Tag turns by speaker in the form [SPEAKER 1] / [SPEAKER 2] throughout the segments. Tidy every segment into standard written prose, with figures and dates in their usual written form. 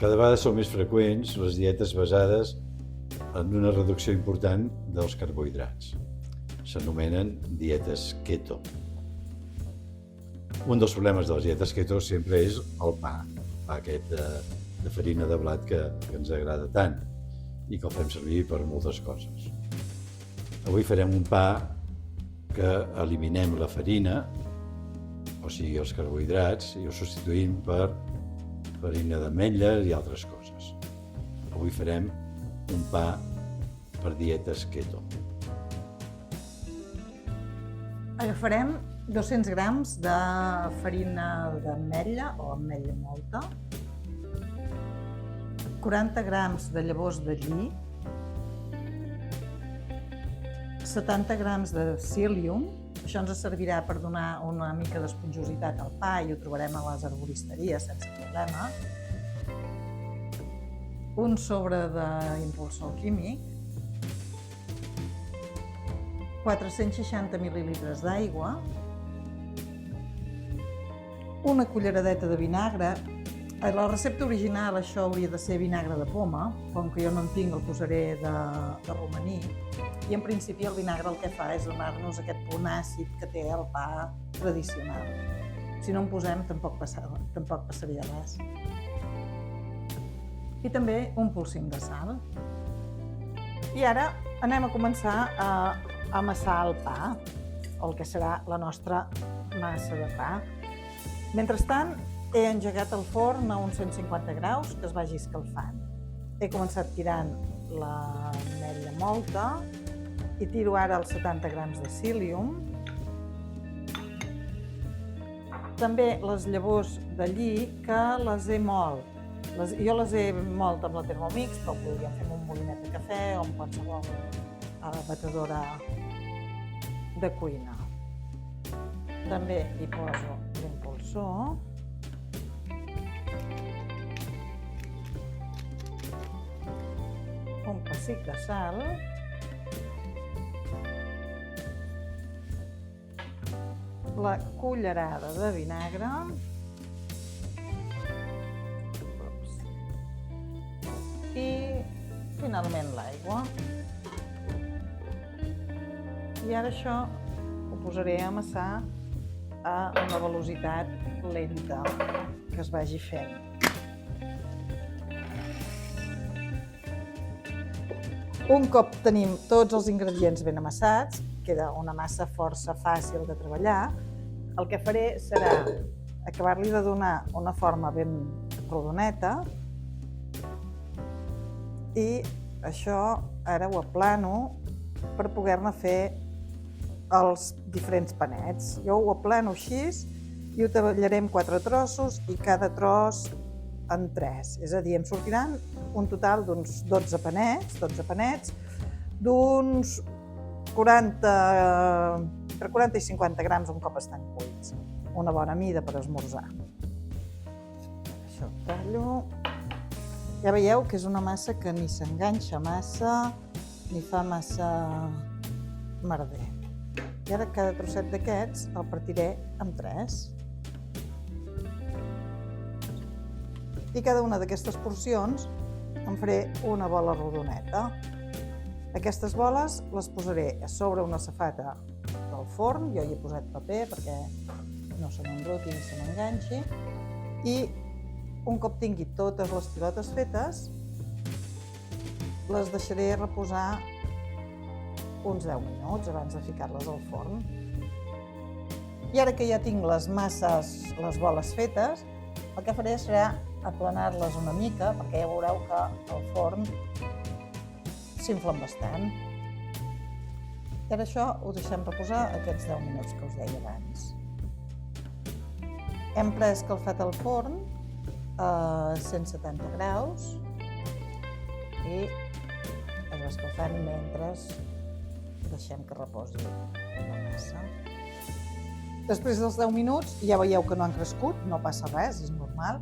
[SPEAKER 1] Cada vegada són més freqüents les dietes basades en una reducció important dels carbohidrats. S'anomenen dietes keto. Un dels problemes de les dietes keto sempre és el pa aquest de farina de blat que ens agrada tant i que el fem servir per moltes coses. Avui farem un pa que eliminem la farina, o sigui els carbohidrats, i ho substituïm per farina d'ametlles i altres coses. Avui farem un pa per dietes keto.
[SPEAKER 2] Agafarem 200 grams de farina d'ametlla o ametlla mòlta, 40 grams de llavors de lli, 70 grams de psyllium. Això ens servirà per donar una mica d'esponjositat al pa i ho trobarem a les herboristeries sense problema. Un sobre d'impulsor químic, 460 mil·lilitres d'aigua, una culleradeta de vinagre. A la recepta original això hauria de ser vinagre de poma, com que jo no en tinc el posaré de romaní, i en principi el vinagre el que fa és donar-nos aquest punt àcid que té el pa tradicional. Si no en posem tampoc passaria res. I també un polsim de sal. I ara anem a començar a amassar el pa, el que serà la nostra massa de pa. Mentrestant, he engegat el forn a uns 150 graus que es vagi escalfant. He començat tirant l'ametlla mòlta i tiro ara els 70 grams de psyllium. També les llavors de lli que les he molt. Jo les he molt amb la Thermomix, però ho podríem fer amb un molinet de cafè o amb qualsevol batedora de cuina. També hi poso l'impulsor. Un pessic de sal. La cullerada de vinagre. I finalment l'aigua. I ara això ho posaré a amassar a una velocitat lenta que es vagi fent. Un cop tenim tots els ingredients ben amassats, queda una massa força fàcil de treballar, el que faré serà acabar-li de donar una forma ben rodoneta i això ara ho aplano per poder-ne fer els diferents panets. Jo ho aplano així i ho tallaré en 4 trossos i cada tros en 3. És a dir, em sortiran un total d'uns 12 panets d'uns 40, entre 40 i 50 grams un cop estan cuits. Una bona mida per esmorzar. Això ho tallo. Ja veieu que és una massa que ni s'enganxa massa ni fa massa merder. I ara cada trosset d'aquests el partiré en 3. I cada una d'aquestes porcions en faré una bola rodoneta. Aquestes boles les posaré a sobre una safata del forn. Jo hi he posat paper perquè no se m'embruti ni se m'enganxi. I un cop tingui totes les pilotes fetes, les deixaré reposar uns 10 minuts abans de ficar-les al forn. I ara que ja tinc les masses, les boles fetes, el que faré serà aplanar-les una mica, perquè ja veureu que el forn s'inflen bastant. I ara això ho deixem reposar aquests 10 minuts que us deia abans. Hem preescalfat el forn a 170 graus i es va escalfant mentre deixem que reposi la massa. Després dels 10 minuts ja veieu que no han crescut, no passa res, és normal,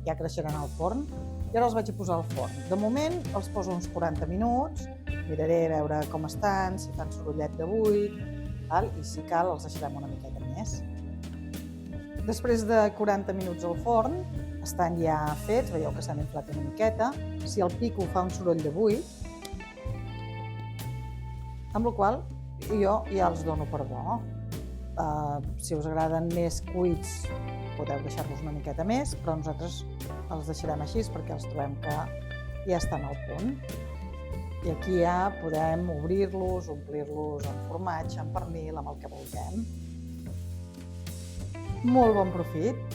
[SPEAKER 2] ja creixeran al forn. I ara els vaig a posar al forn. De moment els poso uns 40 minuts, miraré a veure com estan, si fan sorollet de buit, i si cal els deixarem una miqueta més. Després de 40 minuts al forn, estan ja fets, veieu que s'han inflat una miqueta. Si el pico fa un soroll de buit, amb la qual cosa jo ja els dono per bo. Si us agraden més cuits, podeu deixar-los una miqueta més, però nosaltres els deixarem així perquè els trobem que ja estan al punt. I aquí ja podem obrir-los, omplir-los amb formatge, amb pernil, amb el que vulguem. Molt bon profit!